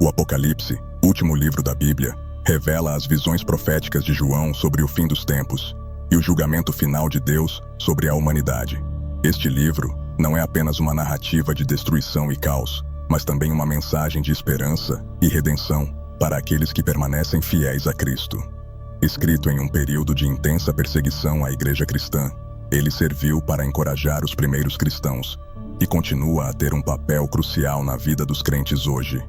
O Apocalipse, último livro da Bíblia, revela as visões proféticas de João sobre o fim dos tempos e o julgamento final de Deus sobre a humanidade. Este livro não é apenas uma narrativa de destruição e caos, mas também uma mensagem de esperança e redenção para aqueles que permanecem fiéis a Cristo. Escrito em um período de intensa perseguição à igreja cristã, ele serviu para encorajar os primeiros cristãos e continua a ter um papel crucial na vida dos crentes hoje.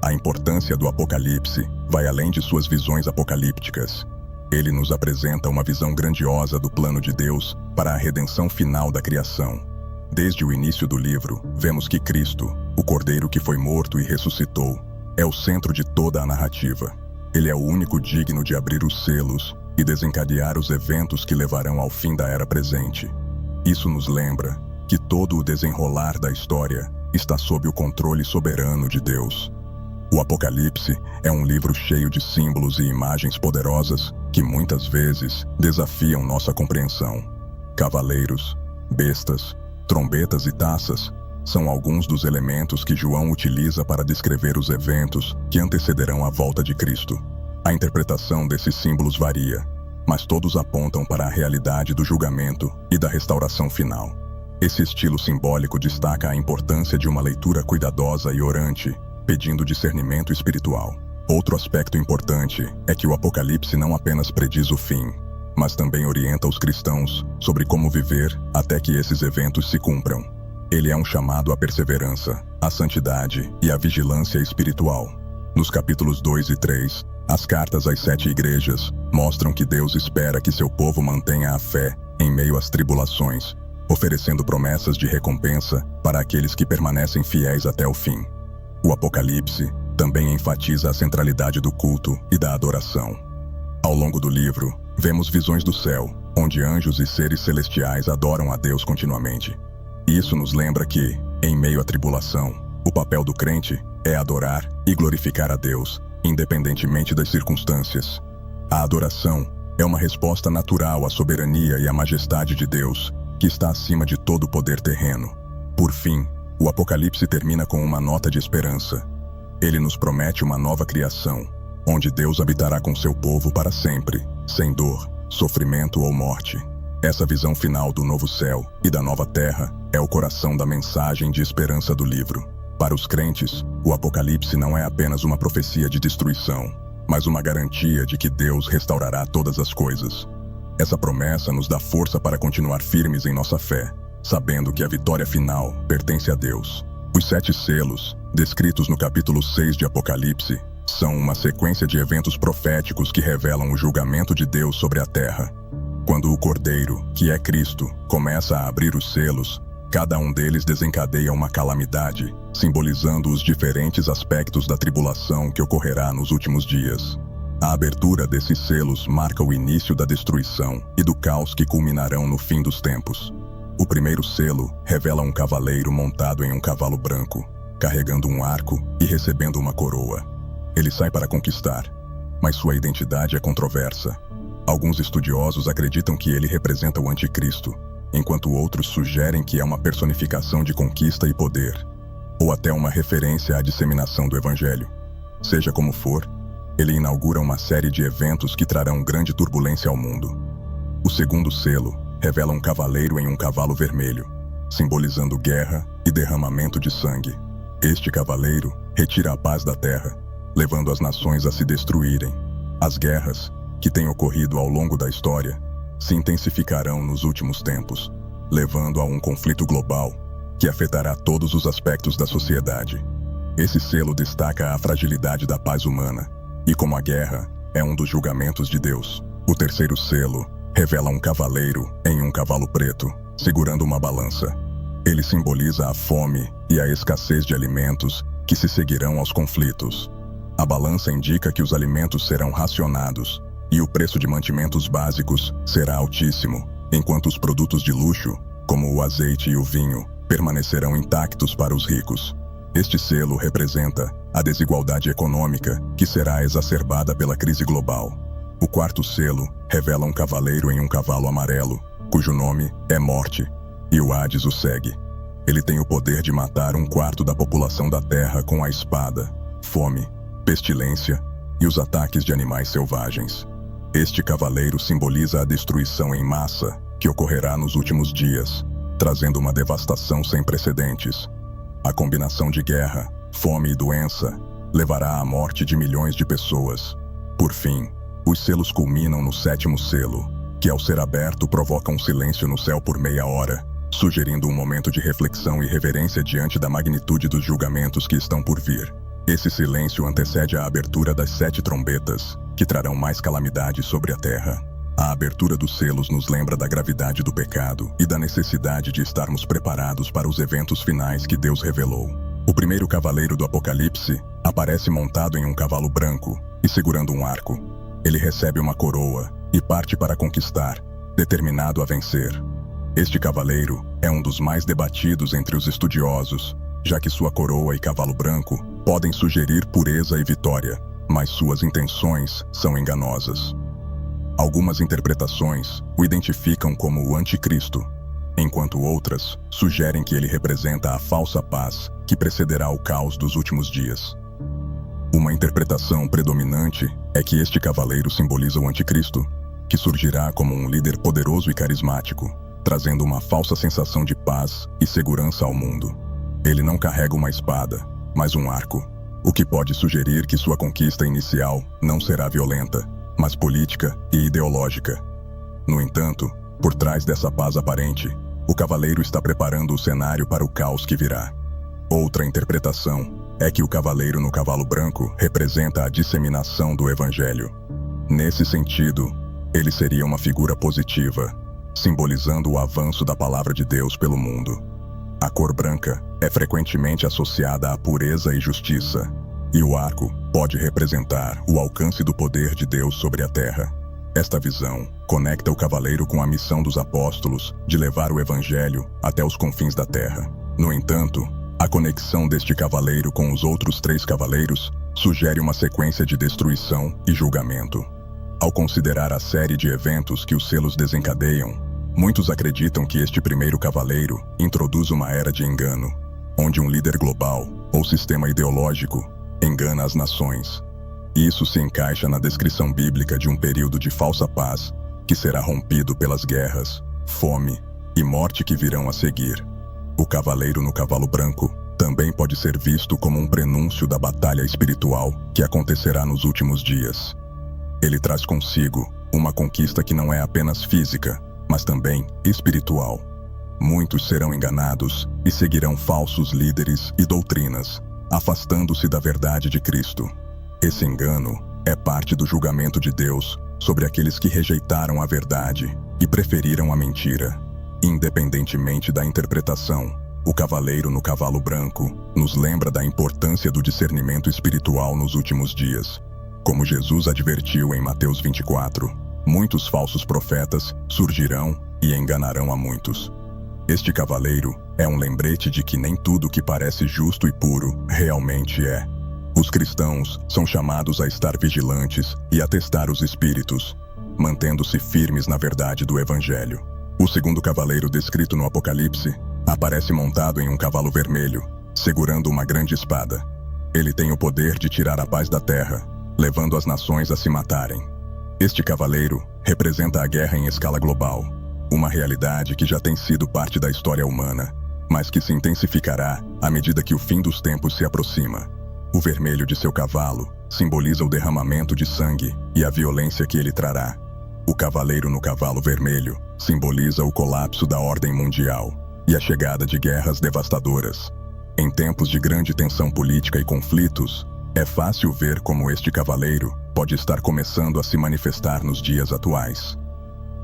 A importância do Apocalipse vai além de suas visões apocalípticas. Ele nos apresenta uma visão grandiosa do plano de Deus para a redenção final da criação. Desde o início do livro, vemos que Cristo, o Cordeiro que foi morto e ressuscitou, é o centro de toda a narrativa. Ele é o único digno de abrir os selos e desencadear os eventos que levarão ao fim da era presente. Isso nos lembra que todo o desenrolar da história está sob o controle soberano de Deus. O Apocalipse é um livro cheio de símbolos e imagens poderosas que muitas vezes desafiam nossa compreensão. Cavaleiros, bestas, trombetas e taças são alguns dos elementos que João utiliza para descrever os eventos que antecederão a volta de Cristo. A interpretação desses símbolos varia, mas todos apontam para a realidade do julgamento e da restauração final. Esse estilo simbólico destaca a importância de uma leitura cuidadosa e orante, pedindo discernimento espiritual. Outro aspecto importante é que o Apocalipse não apenas prediz o fim, mas também orienta os cristãos sobre como viver até que esses eventos se cumpram. Ele é um chamado à perseverança, à santidade e à vigilância espiritual. Nos capítulos 2 e 3, as cartas às 7 igrejas mostram que Deus espera que seu povo mantenha a fé em meio às tribulações, oferecendo promessas de recompensa para aqueles que permanecem fiéis até o fim. O Apocalipse também enfatiza a centralidade do culto e da adoração. Ao longo do livro, vemos visões do céu, onde anjos e seres celestiais adoram a Deus continuamente. Isso nos lembra que, em meio à tribulação, o papel do crente é adorar e glorificar a Deus, independentemente das circunstâncias. A adoração é uma resposta natural à soberania e à majestade de Deus, que está acima de todo o poder terreno. Por fim, o Apocalipse termina com uma nota de esperança. Ele nos promete uma nova criação, onde Deus habitará com seu povo para sempre, sem dor, sofrimento ou morte. Essa visão final do novo céu e da nova terra é o coração da mensagem de esperança do livro. Para os crentes, o Apocalipse não é apenas uma profecia de destruição, mas uma garantia de que Deus restaurará todas as coisas. Essa promessa nos dá força para continuar firmes em nossa fé, sabendo que a vitória final pertence a Deus. Os 7 selos, descritos no capítulo 6 de Apocalipse, são uma sequência de eventos proféticos que revelam o julgamento de Deus sobre a terra. Quando o Cordeiro, que é Cristo, começa a abrir os selos, cada um deles desencadeia uma calamidade, simbolizando os diferentes aspectos da tribulação que ocorrerá nos últimos dias. A abertura desses selos marca o início da destruição e do caos que culminarão no fim dos tempos. O primeiro selo revela um cavaleiro montado em um cavalo branco, carregando um arco e recebendo uma coroa. Ele sai para conquistar, mas sua identidade é controversa. Alguns estudiosos acreditam que ele representa o anticristo, enquanto outros sugerem que é uma personificação de conquista e poder, ou até uma referência à disseminação do evangelho. Seja como for, ele inaugura uma série de eventos que trarão grande turbulência ao mundo. O segundo selo revela um cavaleiro em um cavalo vermelho, simbolizando guerra e derramamento de sangue. Este cavaleiro retira a paz da terra, levando as nações a se destruírem. As guerras, que têm ocorrido ao longo da história, se intensificarão nos últimos tempos, levando a um conflito global que afetará todos os aspectos da sociedade. Esse selo destaca a fragilidade da paz humana e como a guerra é um dos julgamentos de Deus. O terceiro selo revela um cavaleiro em um cavalo preto, segurando uma balança. Ele simboliza a fome e a escassez de alimentos que se seguirão aos conflitos. A balança indica que os alimentos serão racionados e o preço de mantimentos básicos será altíssimo, enquanto os produtos de luxo, como o azeite e o vinho, permanecerão intactos para os ricos. Este selo representa a desigualdade econômica que será exacerbada pela crise global. O quarto selo revela um cavaleiro em um cavalo amarelo, cujo nome é Morte, e o Hades o segue. Ele tem o poder de matar 1/4 da população da Terra com a espada. fome, pestilência e os ataques de animais selvagens. Este cavaleiro simboliza a destruição em massa que ocorrerá nos últimos dias, trazendo uma devastação sem precedentes. A combinação de guerra, fome e doença levará à morte de milhões de pessoas. Por fim, os selos culminam no 7º selo, que ao ser aberto provoca um silêncio no céu por meia hora, sugerindo um momento de reflexão e reverência diante da magnitude dos julgamentos que estão por vir. Esse silêncio antecede a abertura das 7 trombetas, que trarão mais calamidades sobre a terra. A abertura dos selos nos lembra da gravidade do pecado e da necessidade de estarmos preparados para os eventos finais que Deus revelou. O primeiro cavaleiro do Apocalipse aparece montado em um cavalo branco e segurando um arco. Ele recebe uma coroa e parte para conquistar, determinado a vencer. Este cavaleiro é um dos mais debatidos entre os estudiosos, já que sua coroa e cavalo branco podem sugerir pureza e vitória, mas suas intenções são enganosas. Algumas interpretações o identificam como o anticristo, enquanto outras sugerem que ele representa a falsa paz que precederá o caos dos últimos dias. Uma interpretação predominante é que este cavaleiro simboliza o anticristo, que surgirá como um líder poderoso e carismático, trazendo uma falsa sensação de paz e segurança ao mundo. Ele não carrega uma espada, mas um arco, o que pode sugerir que sua conquista inicial não será violenta, mas política e ideológica. No entanto, por trás dessa paz aparente, o cavaleiro está preparando o cenário para o caos que virá. Outra interpretação é que o cavaleiro no cavalo branco representa a disseminação do evangelho. Nesse sentido, ele seria uma figura positiva, simbolizando o avanço da palavra de Deus pelo mundo. A cor branca é frequentemente associada à pureza e justiça, e o arco pode representar o alcance do poder de Deus sobre a terra. Esta visão conecta o cavaleiro com a missão dos apóstolos de levar o evangelho até os confins da terra. No entanto, a conexão deste cavaleiro com os outros 3 cavaleiros sugere uma sequência de destruição e julgamento. Ao considerar a série de eventos que os selos desencadeiam, muitos acreditam que este primeiro cavaleiro introduz uma era de engano, onde um líder global ou sistema ideológico engana as nações. Isso se encaixa na descrição bíblica de um período de falsa paz que será rompido pelas guerras, fome e morte que virão a seguir. O cavaleiro no cavalo branco também pode ser visto como um prenúncio da batalha espiritual que acontecerá nos últimos dias. Ele traz consigo uma conquista que não é apenas física, mas também espiritual. Muitos serão enganados e seguirão falsos líderes e doutrinas, afastando-se da verdade de Cristo. Esse engano é parte do julgamento de Deus sobre aqueles que rejeitaram a verdade e preferiram a mentira. Independentemente da interpretação, o cavaleiro no cavalo branco nos lembra da importância do discernimento espiritual nos últimos dias. Como Jesus advertiu em Mateus 24, muitos falsos profetas surgirão e enganarão a muitos. Este cavaleiro é um lembrete de que nem tudo que parece justo e puro realmente é. Os cristãos são chamados a estar vigilantes e a testar os espíritos, mantendo-se firmes na verdade do Evangelho. O segundo cavaleiro descrito no Apocalipse aparece montado em um cavalo vermelho, segurando uma grande espada. Ele tem o poder de tirar a paz da terra, levando as nações a se matarem. Este cavaleiro representa a guerra em escala global, uma realidade que já tem sido parte da história humana, mas que se intensificará à medida que o fim dos tempos se aproxima. O vermelho de seu cavalo simboliza o derramamento de sangue e a violência que ele trará. O cavaleiro no cavalo vermelho simboliza o colapso da ordem mundial e a chegada de guerras devastadoras. Em tempos de grande tensão política e conflitos, é fácil ver como este cavaleiro pode estar começando a se manifestar nos dias atuais.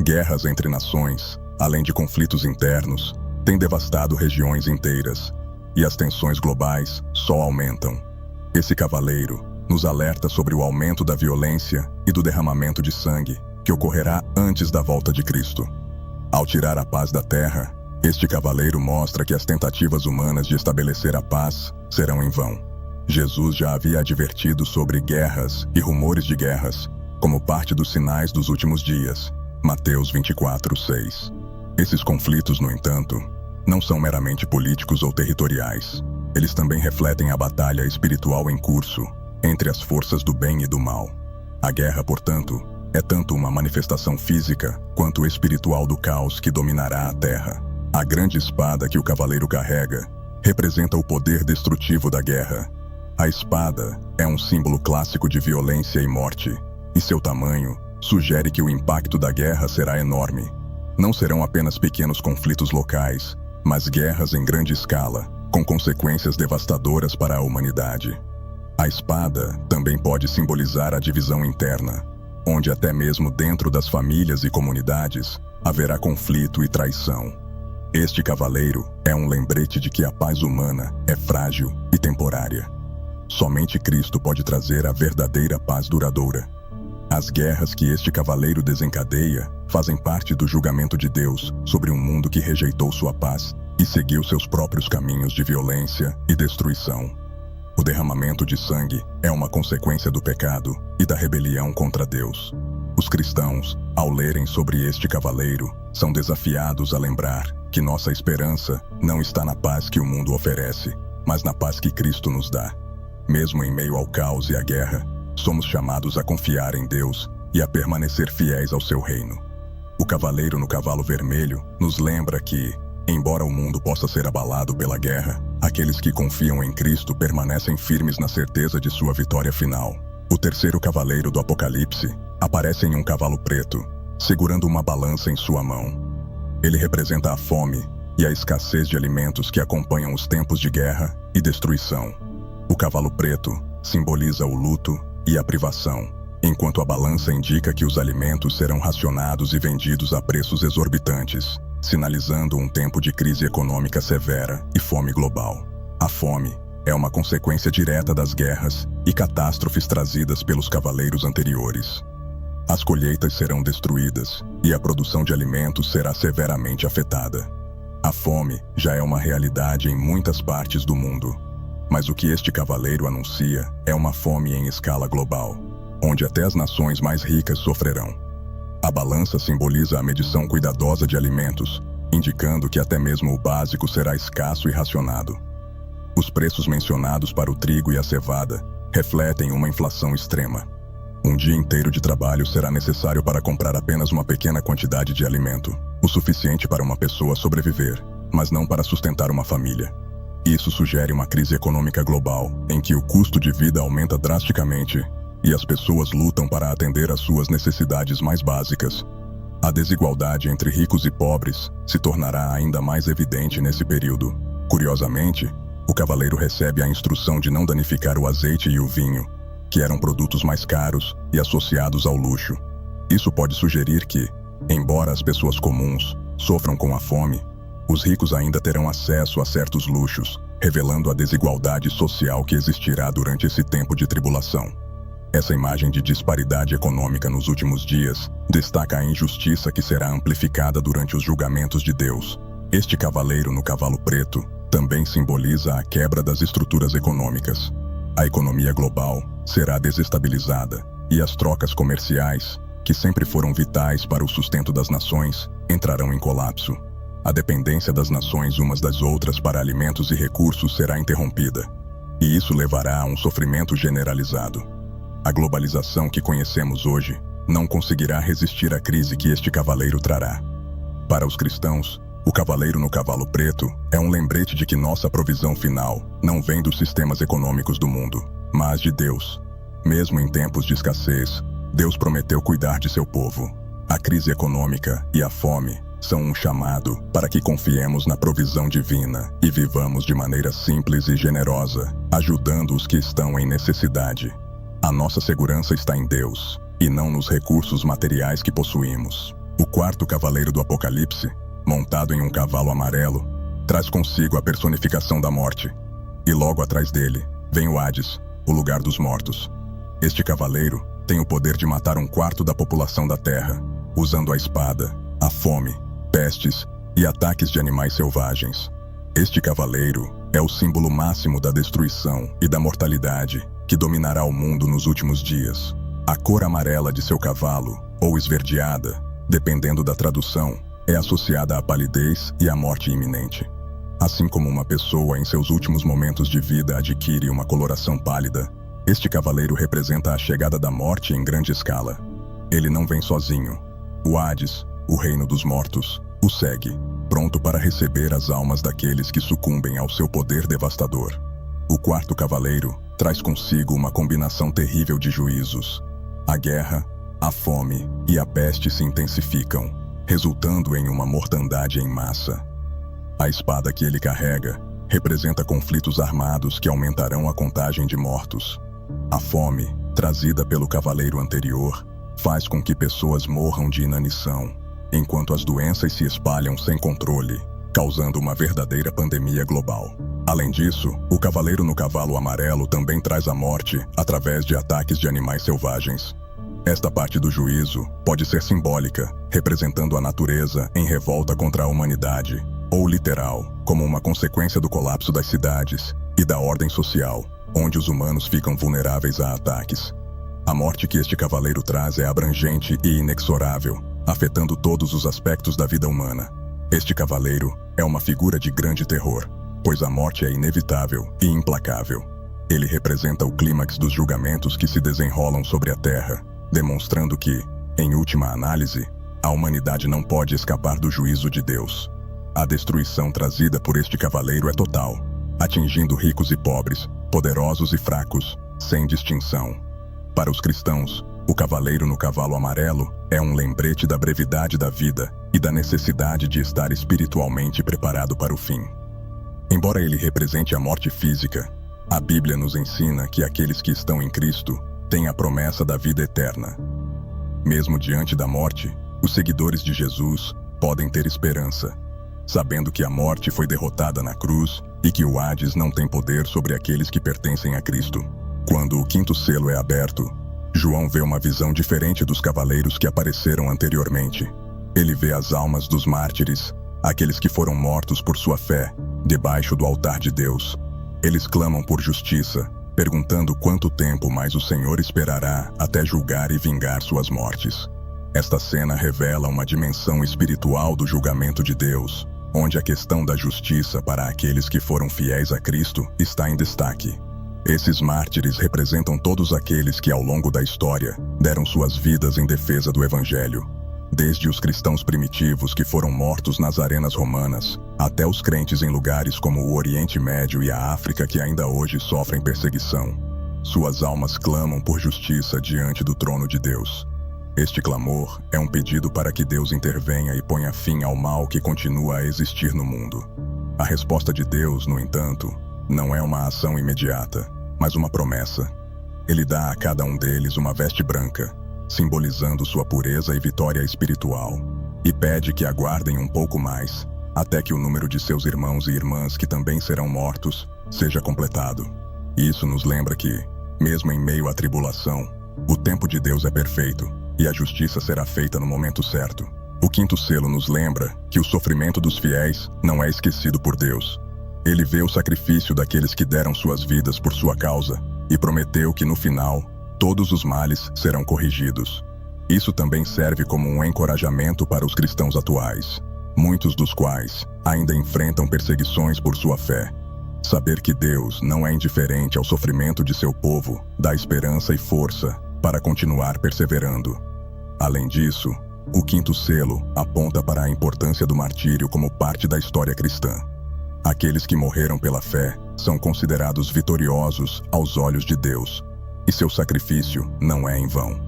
Guerras entre nações, além de conflitos internos, têm devastado regiões inteiras, e as tensões globais só aumentam. Esse cavaleiro nos alerta sobre o aumento da violência e do derramamento de sangue que ocorrerá antes da volta de Cristo. Ao tirar a paz da terra, este cavaleiro mostra que as tentativas humanas de estabelecer a paz serão em vão. Jesus já havia advertido sobre guerras e rumores de guerras, como parte dos sinais dos últimos dias. Mateus 24:6. Esses conflitos, no entanto, não são meramente políticos ou territoriais. eles também refletem a batalha espiritual em curso entre as forças do bem e do mal. A guerra, portanto, é tanto uma manifestação física quanto espiritual do caos que dominará a Terra. A grande espada que o cavaleiro carrega representa o poder destrutivo da guerra. A espada é um símbolo clássico de violência e morte, e seu tamanho sugere que o impacto da guerra será enorme. Não serão apenas pequenos conflitos locais, mas guerras em grande escala, com consequências devastadoras para a humanidade. A espada também pode simbolizar a divisão interna, onde até mesmo dentro das famílias e comunidades haverá conflito e traição. Este cavaleiro é um lembrete de que a paz humana é frágil e temporária. Somente Cristo pode trazer a verdadeira paz duradoura. As guerras que este cavaleiro desencadeia fazem parte do julgamento de Deus sobre um mundo que rejeitou sua paz e seguiu seus próprios caminhos de violência e destruição. O derramamento de sangue é uma consequência do pecado e da rebelião contra Deus. Os cristãos, ao lerem sobre este cavaleiro, são desafiados a lembrar que nossa esperança não está na paz que o mundo oferece, mas na paz que Cristo nos dá. Mesmo em meio ao caos e à guerra, somos chamados a confiar em Deus e a permanecer fiéis ao seu reino. O cavaleiro no cavalo vermelho nos lembra que, embora o mundo possa ser abalado pela guerra, aqueles que confiam em Cristo permanecem firmes na certeza de sua vitória final. O terceiro cavaleiro do Apocalipse aparece em um cavalo preto, segurando uma balança em sua mão. Ele representa a fome e a escassez de alimentos que acompanham os tempos de guerra e destruição. O cavalo preto simboliza o luto e a privação, enquanto a balança indica que os alimentos serão racionados e vendidos a preços exorbitantes, sinalizando um tempo de crise econômica severa e fome global. A fome é uma consequência direta das guerras e catástrofes trazidas pelos cavaleiros anteriores. As colheitas serão destruídas e a produção de alimentos será severamente afetada. A fome já é uma realidade em muitas partes do mundo, mas o que este cavaleiro anuncia é uma fome em escala global, onde até as nações mais ricas sofrerão. A balança simboliza a medição cuidadosa de alimentos, indicando que até mesmo o básico será escasso e racionado. Os preços mencionados para o trigo e a cevada refletem uma inflação extrema. Um dia inteiro de trabalho será necessário para comprar apenas uma pequena quantidade de alimento, o suficiente para uma pessoa sobreviver, mas não para sustentar uma família. Isso sugere uma crise econômica global, em que o custo de vida aumenta drasticamente e as pessoas lutam para atender às suas necessidades mais básicas. A desigualdade entre ricos e pobres se tornará ainda mais evidente nesse período. Curiosamente, o cavaleiro recebe a instrução de não danificar o azeite e o vinho, que eram produtos mais caros e associados ao luxo. Isso pode sugerir que, embora as pessoas comuns sofram com a fome, os ricos ainda terão acesso a certos luxos, revelando a desigualdade social que existirá durante esse tempo de tribulação. Essa imagem de disparidade econômica nos últimos dias destaca a injustiça que será amplificada durante os julgamentos de Deus. Este cavaleiro no cavalo preto também simboliza a quebra das estruturas econômicas. A economia global será desestabilizada e as trocas comerciais, que sempre foram vitais para o sustento das nações, entrarão em colapso. A dependência das nações umas das outras para alimentos e recursos será interrompida, e isso levará a um sofrimento generalizado. A globalização que conhecemos hoje não conseguirá resistir à crise que este cavaleiro trará. Para os cristãos, o cavaleiro no cavalo preto é um lembrete de que nossa provisão final não vem dos sistemas econômicos do mundo, mas de Deus. Mesmo em tempos de escassez, Deus prometeu cuidar de seu povo. A crise econômica e a fome são um chamado para que confiemos na provisão divina e vivamos de maneira simples e generosa, ajudando os que estão em necessidade. A nossa segurança está em Deus, e não nos recursos materiais que possuímos. O quarto cavaleiro do Apocalipse, montado em um cavalo amarelo, traz consigo a personificação da morte. E logo atrás dele, vem o Hades, o lugar dos mortos. Este cavaleiro tem o poder de matar 1/4 da população da Terra, usando a espada, a fome, pestes e ataques de animais selvagens. Este cavaleiro é o símbolo máximo da destruição e da mortalidade que dominará o mundo nos últimos dias. A cor amarela de seu cavalo, ou esverdeada, dependendo da tradução, é associada à palidez e à morte iminente. Assim como uma pessoa em seus últimos momentos de vida adquire uma coloração pálida, este cavaleiro representa a chegada da morte em grande escala. Ele não vem sozinho. O Hades, o reino dos mortos, o segue, pronto para receber as almas daqueles que sucumbem ao seu poder devastador. O quarto cavaleiro traz consigo uma combinação terrível de juízos. A guerra, a fome e a peste se intensificam, resultando em uma mortandade em massa. A espada que ele carrega representa conflitos armados que aumentarão a contagem de mortos. A fome, trazida pelo cavaleiro anterior, faz com que pessoas morram de inanição, enquanto as doenças se espalham sem controle, causando uma verdadeira pandemia global. Além disso, o cavaleiro no cavalo amarelo também traz a morte através de ataques de animais selvagens. Esta parte do juízo pode ser simbólica, representando a natureza em revolta contra a humanidade, ou literal, como uma consequência do colapso das cidades e da ordem social, onde os humanos ficam vulneráveis a ataques. A morte que este cavaleiro traz é abrangente e inexorável, afetando todos os aspectos da vida humana. Este cavaleiro é uma figura de grande terror, pois a morte é inevitável e implacável. Ele representa o clímax dos julgamentos que se desenrolam sobre a Terra, demonstrando que, em última análise, a humanidade não pode escapar do juízo de Deus. A destruição trazida por este cavaleiro é total, atingindo ricos e pobres, poderosos e fracos, sem distinção. Para os cristãos, o cavaleiro no cavalo amarelo é um lembrete da brevidade da vida e da necessidade de estar espiritualmente preparado para o fim. Embora ele represente a morte física, a Bíblia nos ensina que aqueles que estão em Cristo têm a promessa da vida eterna. Mesmo diante da morte, os seguidores de Jesus podem ter esperança, sabendo que a morte foi derrotada na cruz e que o Hades não tem poder sobre aqueles que pertencem a Cristo. Quando o quinto selo é aberto, João vê uma visão diferente dos cavaleiros que apareceram anteriormente. Ele vê as almas dos mártires, aqueles que foram mortos por sua fé, debaixo do altar de Deus. Eles clamam por justiça, perguntando quanto tempo mais o Senhor esperará até julgar e vingar suas mortes. Esta cena revela uma dimensão espiritual do julgamento de Deus, onde a questão da justiça para aqueles que foram fiéis a Cristo está em destaque. Esses mártires representam todos aqueles que ao longo da história deram suas vidas em defesa do Evangelho. Desde os cristãos primitivos que foram mortos nas arenas romanas, até os crentes em lugares como o Oriente Médio e a África que ainda hoje sofrem perseguição. Suas almas clamam por justiça diante do trono de Deus. Este clamor é um pedido para que Deus intervenha e ponha fim ao mal que continua a existir no mundo. A resposta de Deus, no entanto, não é uma ação imediata, mas uma promessa. Ele dá a cada um deles uma veste branca, simbolizando sua pureza e vitória espiritual, e pede que aguardem um pouco mais, até que o número de seus irmãos e irmãs que também serão mortos seja completado. Isso nos lembra que, mesmo em meio à tribulação, o tempo de Deus é perfeito, e a justiça será feita no momento certo. O quinto selo nos lembra que o sofrimento dos fiéis não é esquecido por Deus. Ele vê o sacrifício daqueles que deram suas vidas por sua causa e prometeu que no final, todos os males serão corrigidos. Isso também serve como um encorajamento para os cristãos atuais, muitos dos quais ainda enfrentam perseguições por sua fé. Saber que Deus não é indiferente ao sofrimento de seu povo dá esperança e força para continuar perseverando. Além disso, o quinto selo aponta para a importância do martírio como parte da história cristã. Aqueles que morreram pela fé são considerados vitoriosos aos olhos de Deus, e seu sacrifício não é em vão.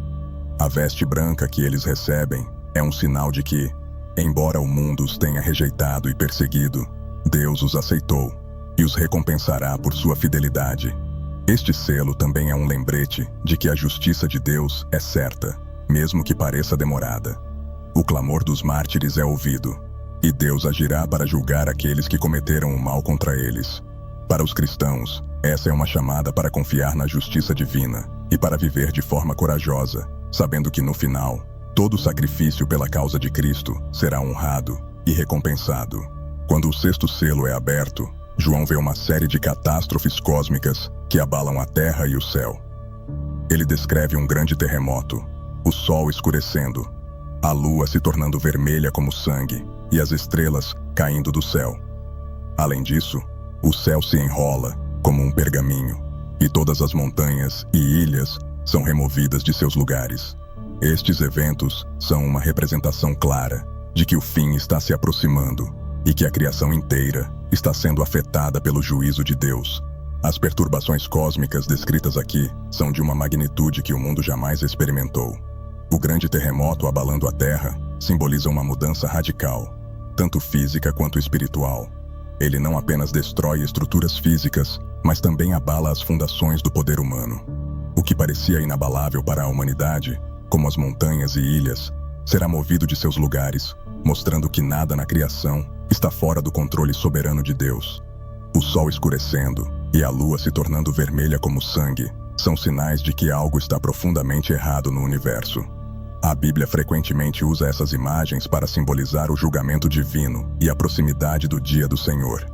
A veste branca que eles recebem é um sinal de que, embora o mundo os tenha rejeitado e perseguido, Deus os aceitou e os recompensará por sua fidelidade. Este selo também é um lembrete de que a justiça de Deus é certa, mesmo que pareça demorada. O clamor dos mártires é ouvido, e Deus agirá para julgar aqueles que cometeram o mal contra eles. Para os cristãos, essa é uma chamada para confiar na justiça divina e para viver de forma corajosa, sabendo que no final, todo sacrifício pela causa de Cristo será honrado e recompensado. Quando o sexto selo é aberto, João vê uma série de catástrofes cósmicas que abalam a terra e o céu. Ele descreve um grande terremoto, o sol escurecendo, a lua se tornando vermelha como sangue e as estrelas caindo do céu. Além disso, o céu se enrola como um pergaminho, e todas as montanhas e ilhas são removidas de seus lugares. Estes eventos são uma representação clara de que o fim está se aproximando e que a criação inteira está sendo afetada pelo juízo de Deus. As perturbações cósmicas descritas aqui são de uma magnitude que o mundo jamais experimentou. O grande terremoto abalando a Terra simboliza uma mudança radical, tanto física quanto espiritual. Ele não apenas destrói estruturas físicas, mas também abala as fundações do poder humano. O que parecia inabalável para a humanidade, como as montanhas e ilhas, será movido de seus lugares, mostrando que nada na criação está fora do controle soberano de Deus. O sol escurecendo e a lua se tornando vermelha como sangue são sinais de que algo está profundamente errado no universo. A Bíblia frequentemente usa essas imagens para simbolizar o julgamento divino e a proximidade do dia do Senhor.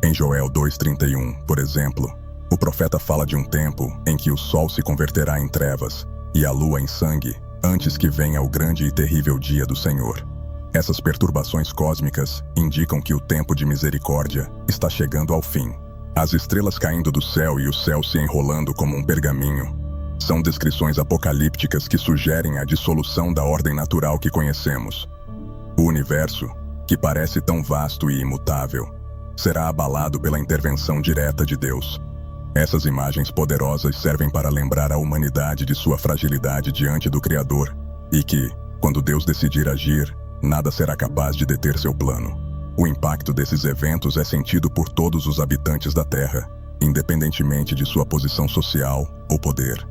Em Joel 2:31, por exemplo, o profeta fala de um tempo em que o sol se converterá em trevas e a lua em sangue, antes que venha o grande e terrível dia do Senhor. Essas perturbações cósmicas indicam que o tempo de misericórdia está chegando ao fim. As estrelas caindo do céu e o céu se enrolando como um pergaminho são descrições apocalípticas que sugerem a dissolução da ordem natural que conhecemos. O universo, que parece tão vasto e imutável, será abalado pela intervenção direta de Deus. Essas imagens poderosas servem para lembrar a humanidade de sua fragilidade diante do Criador e que, quando Deus decidir agir, nada será capaz de deter seu plano. O impacto desses eventos é sentido por todos os habitantes da Terra, independentemente de sua posição social ou poder.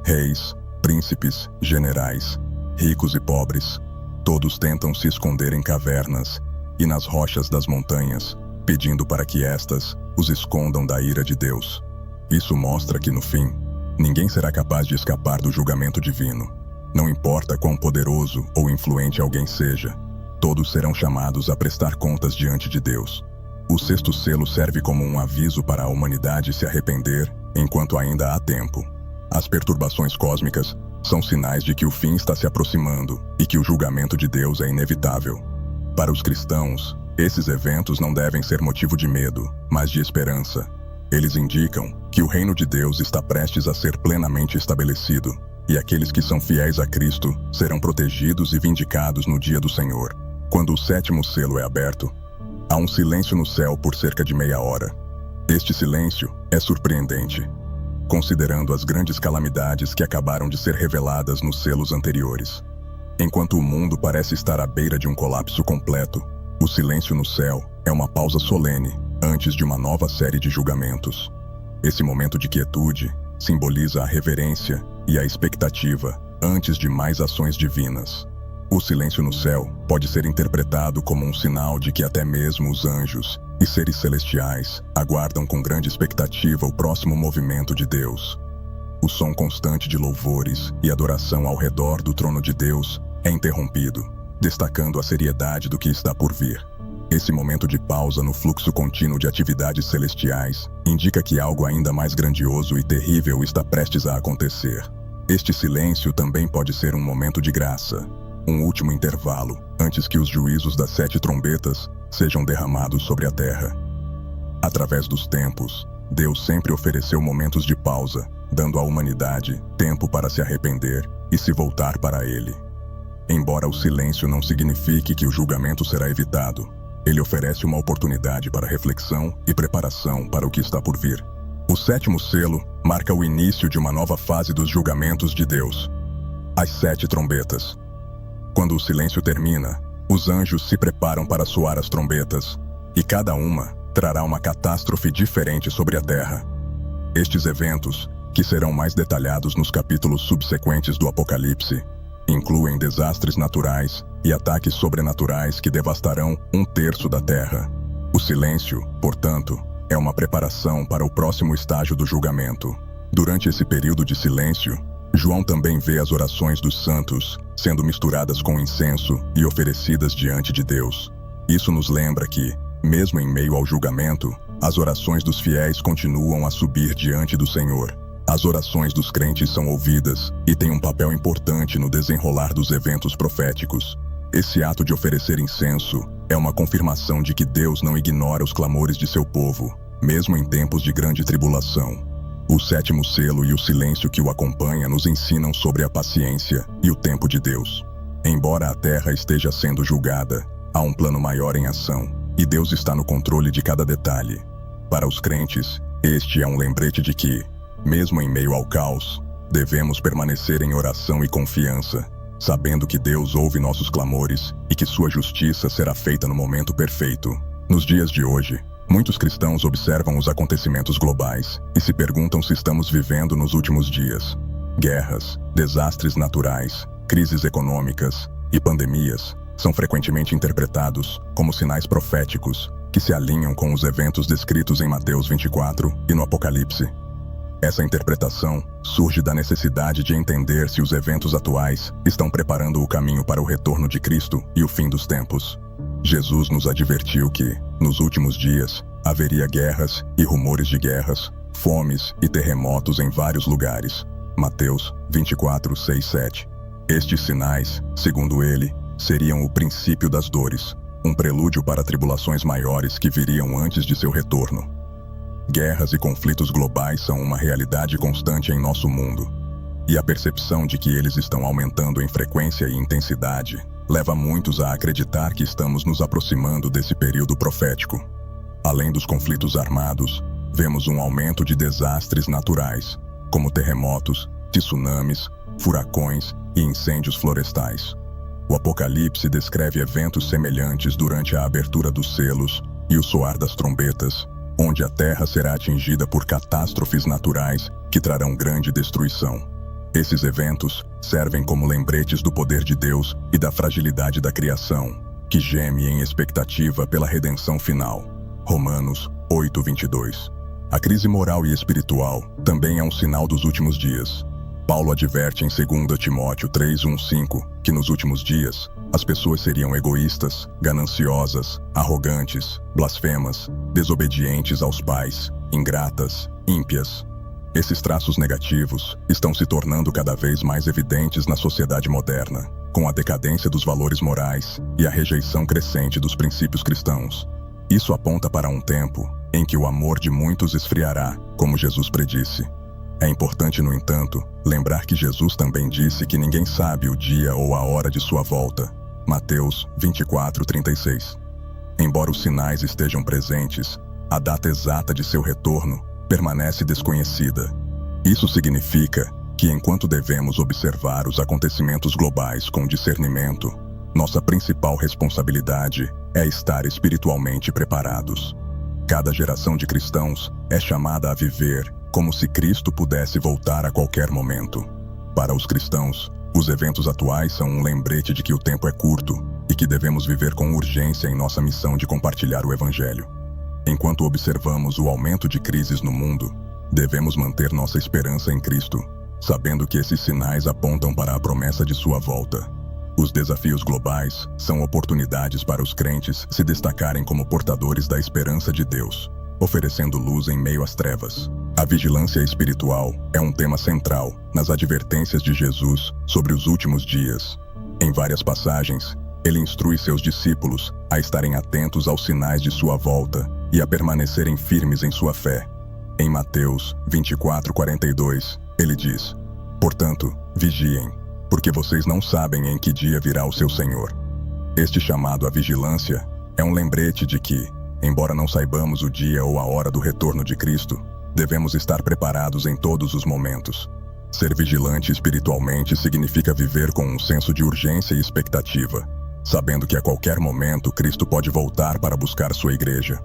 Reis, príncipes, generais, ricos e pobres, todos tentam se esconder em cavernas e nas rochas das montanhas, pedindo para que estas os escondam da ira de Deus. Isso mostra que, no fim, ninguém será capaz de escapar do julgamento divino. Não importa quão poderoso ou influente alguém seja, todos serão chamados a prestar contas diante de Deus. O sexto selo serve como um aviso para a humanidade se arrepender enquanto ainda há tempo. As perturbações cósmicas são sinais de que o fim está se aproximando e que o julgamento de Deus é inevitável. Para os cristãos, esses eventos não devem ser motivo de medo, mas de esperança. Eles indicam que o reino de Deus está prestes a ser plenamente estabelecido, e aqueles que são fiéis a Cristo serão protegidos e vindicados no dia do Senhor. Quando o sétimo selo é aberto, há um silêncio no céu por cerca de meia hora. Este silêncio é surpreendente, considerando as grandes calamidades que acabaram de ser reveladas nos selos anteriores. Enquanto o mundo parece estar à beira de um colapso completo, o silêncio no céu é uma pausa solene antes de uma nova série de julgamentos. Esse momento de quietude simboliza a reverência e a expectativa antes de mais ações divinas. O silêncio no céu pode ser interpretado como um sinal de que até mesmo os anjos e seres celestiais aguardam com grande expectativa o próximo movimento de Deus. O som constante de louvores e adoração ao redor do trono de Deus é interrompido, destacando a seriedade do que está por vir. Esse momento de pausa no fluxo contínuo de atividades celestiais indica que algo ainda mais grandioso e terrível está prestes a acontecer. Este silêncio também pode ser um momento de graça, um último intervalo antes que os juízos das 7 trombetas sejam derramados sobre a terra. Através dos tempos, Deus sempre ofereceu momentos de pausa, dando à humanidade tempo para se arrepender e se voltar para Ele. Embora o silêncio não signifique que o julgamento será evitado, ele oferece uma oportunidade para reflexão e preparação para o que está por vir. O sétimo selo marca o início de uma nova fase dos julgamentos de Deus. As 7 trombetas. Quando o silêncio termina, os anjos se preparam para soar as trombetas, e cada uma trará uma catástrofe diferente sobre a terra. Estes eventos, que serão mais detalhados nos capítulos subsequentes do Apocalipse, incluem desastres naturais e ataques sobrenaturais que devastarão 1/3 da terra. O silêncio, portanto, é uma preparação para o próximo estágio do julgamento. Durante esse período de silêncio, João também vê as orações dos santos sendo misturadas com incenso e oferecidas diante de Deus. Isso nos lembra que, mesmo em meio ao julgamento, as orações dos fiéis continuam a subir diante do Senhor. As orações dos crentes são ouvidas e têm um papel importante no desenrolar dos eventos proféticos. Esse ato de oferecer incenso É uma confirmação de que Deus não ignora os clamores de seu povo, mesmo em tempos de grande tribulação. O sétimo selo e o silêncio que o acompanha nos ensinam sobre a paciência e o tempo de Deus. Embora a terra esteja sendo julgada, há um plano maior em ação, e Deus está no controle de cada detalhe. Para os crentes, este é um lembrete de que, mesmo em meio ao caos, devemos permanecer em oração e confiança, sabendo que Deus ouve nossos clamores e que sua justiça será feita no momento perfeito. Nos dias de hoje, muitos cristãos observam os acontecimentos globais e se perguntam se estamos vivendo nos últimos dias. Guerras, desastres naturais, crises econômicas e pandemias são frequentemente interpretados como sinais proféticos que se alinham com os eventos descritos em Mateus 24 e no Apocalipse. Essa interpretação surge da necessidade de entender se os eventos atuais estão preparando o caminho para o retorno de Cristo e o fim dos tempos. Jesus nos advertiu que, nos últimos dias, haveria guerras e rumores de guerras, fomes e terremotos em vários lugares. Mateus 24, 6, 7. Estes sinais, segundo ele, seriam o princípio das dores, um prelúdio para tribulações maiores que viriam antes de seu retorno. Guerras e conflitos globais são uma realidade constante em nosso mundo, e a percepção de que eles estão aumentando em frequência e intensidade leva muitos a acreditar que estamos nos aproximando desse período profético. Além dos conflitos armados, vemos um aumento de desastres naturais, como terremotos, tsunamis, furacões e incêndios florestais. O Apocalipse descreve eventos semelhantes durante a abertura dos selos e o soar das trombetas, onde a terra será atingida por catástrofes naturais que trarão grande destruição. Esses eventos servem como lembretes do poder de Deus e da fragilidade da criação, que geme em expectativa pela redenção final. Romanos 8:22. A crise moral e espiritual também é um sinal dos últimos dias. Paulo adverte em 2 Timóteo 3:1-5 que nos últimos dias as pessoas seriam egoístas, gananciosas, arrogantes, blasfemas, desobedientes aos pais, ingratas, ímpias. Esses traços negativos estão se tornando cada vez mais evidentes na sociedade moderna, com a decadência dos valores morais e a rejeição crescente dos princípios cristãos. Isso aponta para um tempo em que o amor de muitos esfriará, como Jesus predisse. É importante, no entanto, lembrar que Jesus também disse que ninguém sabe o dia ou a hora de sua volta. Mateus 24:36. Embora os sinais estejam presentes, a data exata de seu retorno permanece desconhecida. Isso significa que, enquanto devemos observar os acontecimentos globais com discernimento, nossa principal responsabilidade é estar espiritualmente preparados. Cada geração de cristãos é chamada a viver como se Cristo pudesse voltar a qualquer momento. Para os cristãos, os eventos atuais são um lembrete de que o tempo é curto e que devemos viver com urgência em nossa missão de compartilhar o Evangelho. Enquanto observamos o aumento de crises no mundo, devemos manter nossa esperança em Cristo, sabendo que esses sinais apontam para a promessa de sua volta. Os desafios globais são oportunidades para os crentes se destacarem como portadores da esperança de Deus, oferecendo luz em meio às trevas. A vigilância espiritual é um tema central nas advertências de Jesus sobre os últimos dias. Em várias passagens, ele instrui seus discípulos a estarem atentos aos sinais de sua volta e a permanecerem firmes em sua fé. Em Mateus 24:42, ele diz: "Portanto, vigiem, porque vocês não sabem em que dia virá o seu Senhor." Este chamado à vigilância é um lembrete de que, embora não saibamos o dia ou a hora do retorno de Cristo, devemos estar preparados em todos os momentos. Ser vigilante espiritualmente significa viver com um senso de urgência e expectativa, sabendo que a qualquer momento Cristo pode voltar para buscar sua igreja.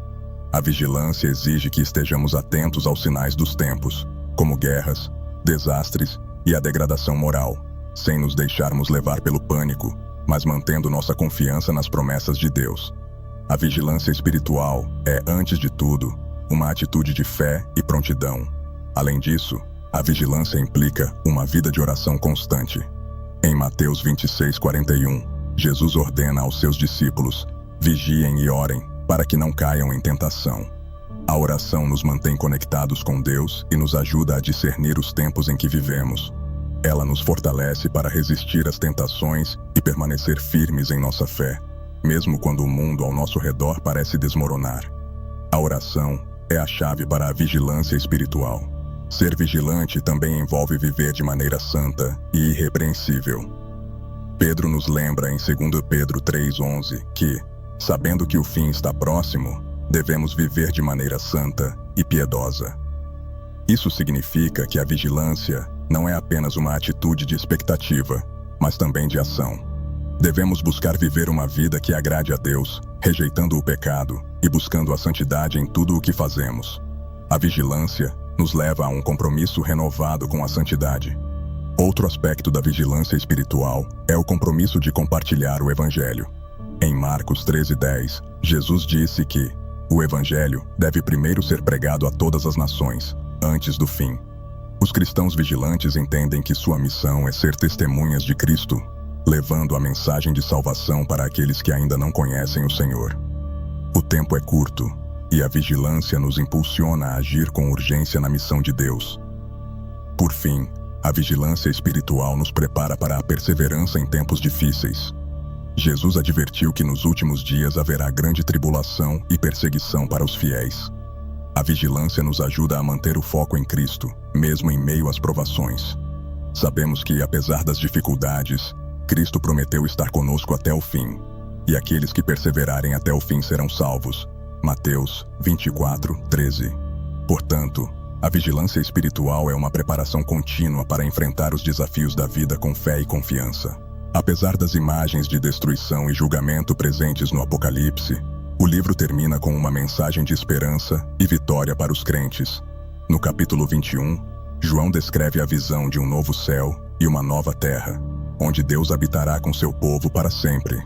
A vigilância exige que estejamos atentos aos sinais dos tempos, como guerras, desastres e a degradação moral, sem nos deixarmos levar pelo pânico, mas mantendo nossa confiança nas promessas de Deus. A vigilância espiritual é, antes de tudo, uma atitude de fé e prontidão. Além disso, a vigilância implica uma vida de oração constante. Em Mateus 26:41, Jesus ordena aos seus discípulos: vigiem e orem, para que não caiam em tentação. A oração nos mantém conectados com Deus e nos ajuda a discernir os tempos em que vivemos. Ela nos fortalece para resistir às tentações e permanecer firmes em nossa fé. mesmo quando o mundo ao nosso redor parece desmoronar. A oração é a chave para a vigilância espiritual. Ser vigilante também envolve viver de maneira santa e irrepreensível. Pedro nos lembra em 2 Pedro 3,11 que, sabendo que o fim está próximo, devemos viver de maneira santa e piedosa. Isso significa que a vigilância não é apenas uma atitude de expectativa, mas também de ação. Devemos buscar viver uma vida que agrade a Deus, rejeitando o pecado e buscando a santidade em tudo o que fazemos. A vigilância nos leva a um compromisso renovado com a santidade. Outro aspecto da vigilância espiritual é o compromisso de compartilhar o Evangelho. Em Marcos 13:10, Jesus disse que o Evangelho deve primeiro ser pregado a todas as nações, antes do fim. Os cristãos vigilantes entendem que sua missão é ser testemunhas de Cristo, levando a mensagem de salvação para aqueles que ainda não conhecem o Senhor. O tempo é curto, e a vigilância nos impulsiona a agir com urgência na missão de Deus. Por fim, a vigilância espiritual nos prepara para a perseverança em tempos difíceis. Jesus advertiu que nos últimos dias haverá grande tribulação e perseguição para os fiéis. A vigilância nos ajuda a manter o foco em Cristo, mesmo em meio às provações. Sabemos que, apesar das dificuldades, Cristo prometeu estar conosco até o fim, e aqueles que perseverarem até o fim serão salvos. Mateus 24:13. Portanto, a vigilância espiritual é uma preparação contínua para enfrentar os desafios da vida com fé e confiança. Apesar das imagens de destruição e julgamento presentes no Apocalipse, o livro termina com uma mensagem de esperança e vitória para os crentes. No capítulo 21, João descreve a visão de um novo céu e uma nova terra, onde Deus habitará com seu povo para sempre.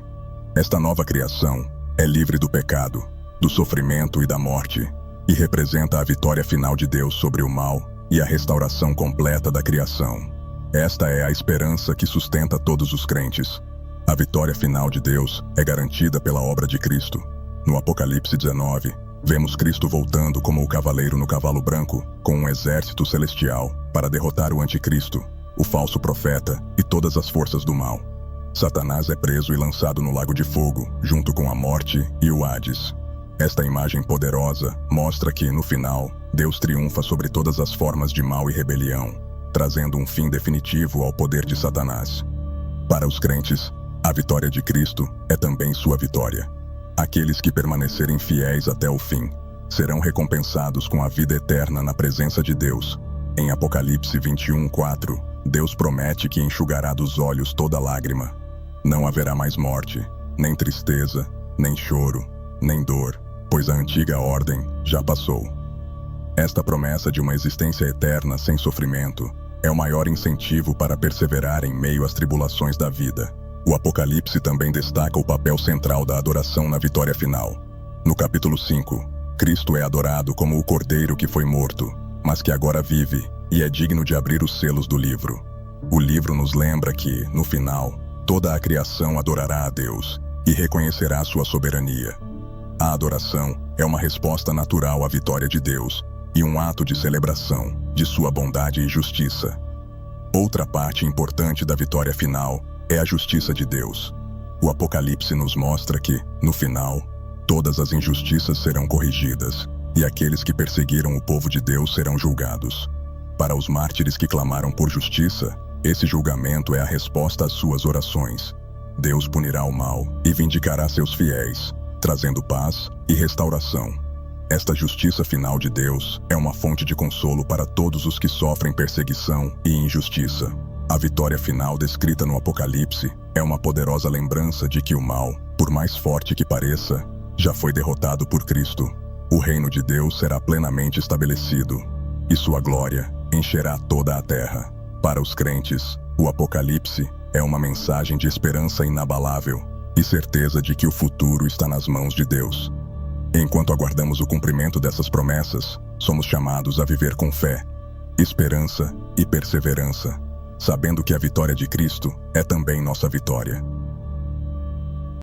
Esta nova criação é livre do pecado, do sofrimento e da morte, e representa a vitória final de Deus sobre o mal e a restauração completa da criação. Esta é a esperança que sustenta todos os crentes. A vitória final de Deus é garantida pela obra de Cristo. No Apocalipse 19, vemos Cristo voltando como o cavaleiro no cavalo branco, com um exército celestial, para derrotar o anticristo, o falso profeta e todas as forças do mal. Satanás é preso e lançado no lago de fogo, junto com a morte e o Hades. Esta imagem poderosa mostra que, no final, Deus triunfa sobre todas as formas de mal e rebelião, trazendo um fim definitivo ao poder de Satanás. Para os crentes, a vitória de Cristo é também sua vitória. Aqueles que permanecerem fiéis até o fim serão recompensados com a vida eterna na presença de Deus. Em Apocalipse 21:4, Deus promete que enxugará dos olhos toda lágrima. Não haverá mais morte, nem tristeza, nem choro, nem dor, pois a antiga ordem já passou. Esta promessa de uma existência eterna sem sofrimento é o maior incentivo para perseverar em meio às tribulações da vida. O Apocalipse também destaca o papel central da adoração na vitória final. No capítulo 5, Cristo é adorado como o Cordeiro que foi morto, mas que agora vive e é digno de abrir os selos do livro. O livro nos lembra que, no final, toda a criação adorará a Deus e reconhecerá sua soberania. A adoração é uma resposta natural à vitória de Deus e um ato de celebração de sua bondade e justiça. Outra parte importante da vitória final é a justiça de Deus. O Apocalipse nos mostra que, no final, todas as injustiças serão corrigidas e aqueles que perseguiram o povo de Deus serão julgados. Para os mártires que clamaram por justiça, esse julgamento é a resposta às suas orações. Deus punirá o mal e vindicará seus fiéis, trazendo paz e restauração. Esta justiça final de Deus é uma fonte de consolo para todos os que sofrem perseguição e injustiça. A vitória final descrita no Apocalipse é uma poderosa lembrança de que o mal, por mais forte que pareça, já foi derrotado por Cristo. O reino de Deus será plenamente estabelecido, e sua glória encherá toda a terra. Para os crentes, o Apocalipse é uma mensagem de esperança inabalável e certeza de que o futuro está nas mãos de Deus. Enquanto aguardamos o cumprimento dessas promessas, somos chamados a viver com fé, esperança e perseverança, sabendo que a vitória de Cristo é também nossa vitória.